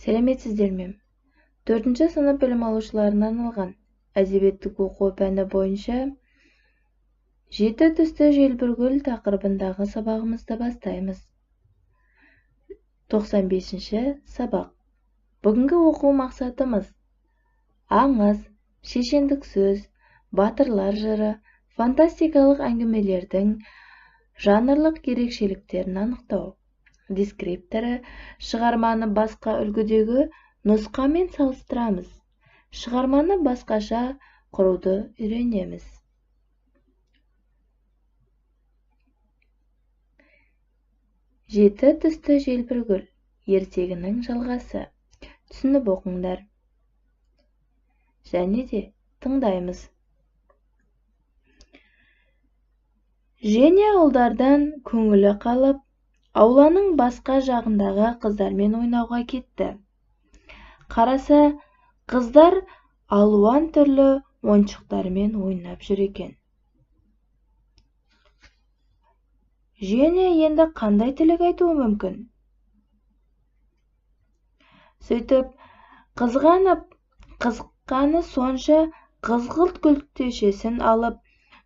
Сәлеметсіздер ме? 4-ші сынып білім алушыларына арналған әдебиеттік оқу пәні бойынша 7 түсті желбіргүл тақырыбындағы сабағымызды бастаймыз. 95-ші сабақ. Бүгінгі оқу мақсатымыз аңыз, шешендік сөз, батырлар жыры, фантастикалық әңгімелердің жанрлық ерекшеліктерін анықтау. Дескрипторы: шығарманы басқа үлгідегі нұсқамен салыстырамыз. Шығарманы басқаша құруды үйренеміз. Жеті түсті желбіргүл ертегінің жалғасы. Түсініп оқыңдар. Және де тыңдаймыз. Женя ұлдардан көңілі қалып, ауланың басқа жағындағы қыздармен ойнауға кетті. Қараса, қыздар алуан түрлі ойыншықтармен ойнап жүр екен. Женя енді қандай тілек айтуы мүмкін? Сөйтіп, қызыққаны сонша қызғылт күлтешесін алып,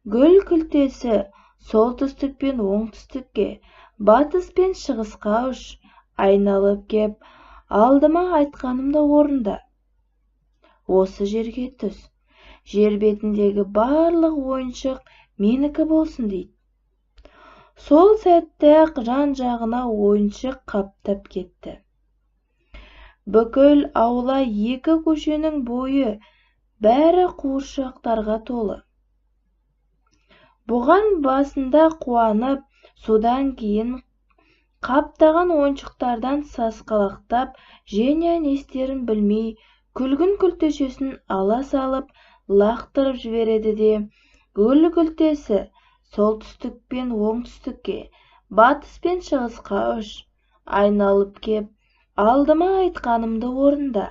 гүл күлтесі солтүстік пен оңтүстікке, батыс пен шығысқа ұш, айналып кеп, алдыма айтқанымды орында. Осы жерге түс. Жер бетіндегі барлық ойыншық менікі болсын дейді. Сол сәтте-ақ жан-жағына ойыншық қаптап кетті. Бүкіл аула 2 көшенің бойы бәрі қуыршақтарға толы. Бұған басында қуанып, содан кейін қаптаған ойыншықтардан сасқалақтап, Женя не істерін білмей, күлгін күлтешесін ала салып, лақтырып жібереді де, гүл күлтесі солтүстік пен оңтүстікке, батыс пен шығысқа ұш, айналып кеп, алдыма айтқанымды орында.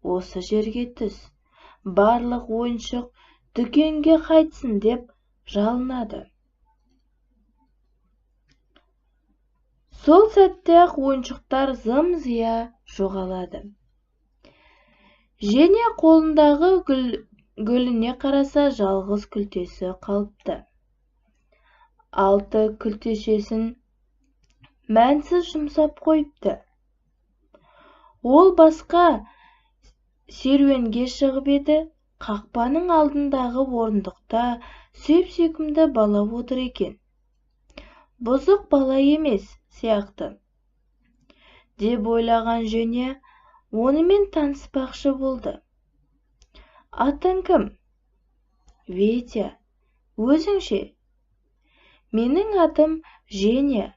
Осы жерге түс. Барлық ойыншық дүкенге қайтсын деп жалынады. Сол сәтте-ақ ойыншықтар зым-зия жоғалады. Женя қолындағы гүліне қараса, жалғыз күлтесі қалыпты. 6 күлтешесін мәнсіз жұмсап қойыпты. Ол басқа серуенге шығып еді, қақпаның алдындағы орындықта сүйіп-сүйкімді бала отыр екен. Бұзық бала емес сияқты деп ойлаған Женя онымен таныспақшы болды. Атың кім? Ветя. Өзіңше? Менің атым Женя.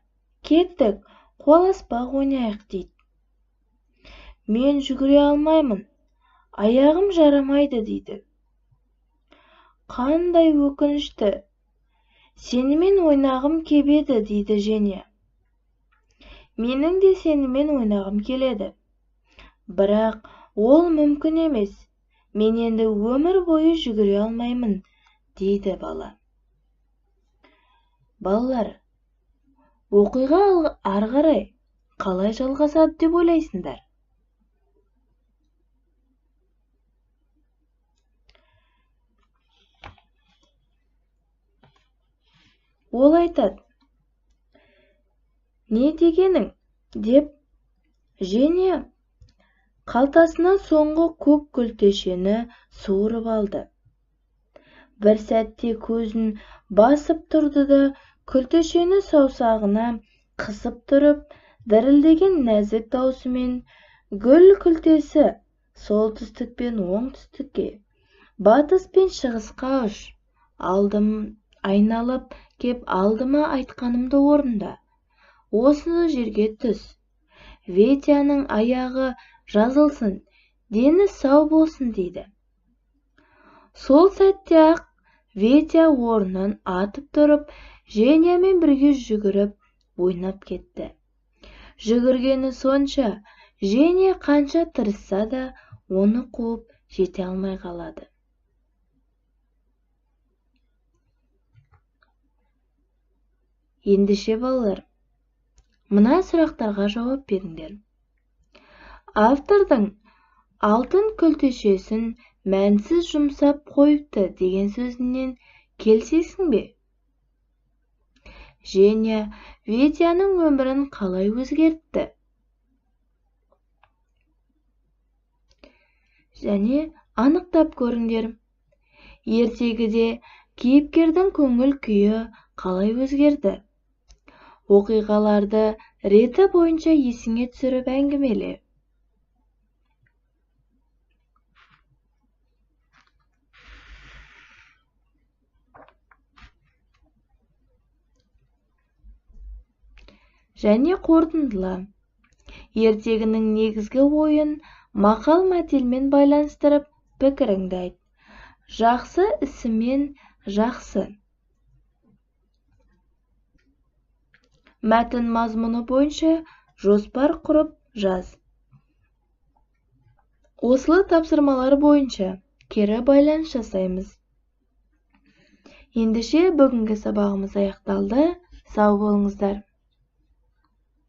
Кеттік, қоласпақ ойнайық дейді. Мен жүгіре алмаймын. Аяғым жарамайды дейді. Қандай өкінішті. Сенімен ойнағым кебеді дейді Женя. Менің де сенімен ойнағым келеді. Бірақ ол мүмкін емес. Мен енді өмір бойы жүгіре алмаймын дейді бала. Балалар, оқиға ары қарай қалай жалғасады деп ойлайсыңдар? Ол айтады: не дегенің? Деп Женя қалтасынан соңғы көк күлтешені суырып алды. Бір сәтте көзін басып тұрды да, күлтешені саусағына қысып тұрып, дірілдеген нәзік даусымен: гүл күлтесі солтүстік пен оңтүстікке, батыс пен шығысқа ұш, айналып кеп, алдыма айтқанымды орында. Осы жерге түс. Ветяның аяғы жазылсын, дені сау болсын дейді. Сол сәтте-ақ Ветя орнынан атып тұрып, Женямен бірге жүгіріп, ойнап кетті. Жүгіргені сонша, Женя қанша тырысса да, оны қуып жете алмай қалады. Ендеше балалар, мына сұрақтарға жауап беріңдер. автордың алтын күлтешесін мәнсіз жұмсап қойыпты деген сөзінен келісесің бе? Женя Витяның өмірін қалай өзгертті? Және анықтап көріңдер. Ертегіде кейіпкердің көңіл күйі қалай өзгерді? Оқиғаларды реті бойынша есіңе түсіріп әңгімеле. Және қорытындыла. Ертегінің негізгі ойын мақал-мәтелмен байланыстырып пікіріңді айт. Жақсы ісімен жақсы. Мәтін мазмұны бойынша жоспар құрып жаз. Осылы тапсырмалар бойынша кері байланыс жасаймыз. Ендеше бүгінгі сабағымыз аяқталды. Сау болыңыздар.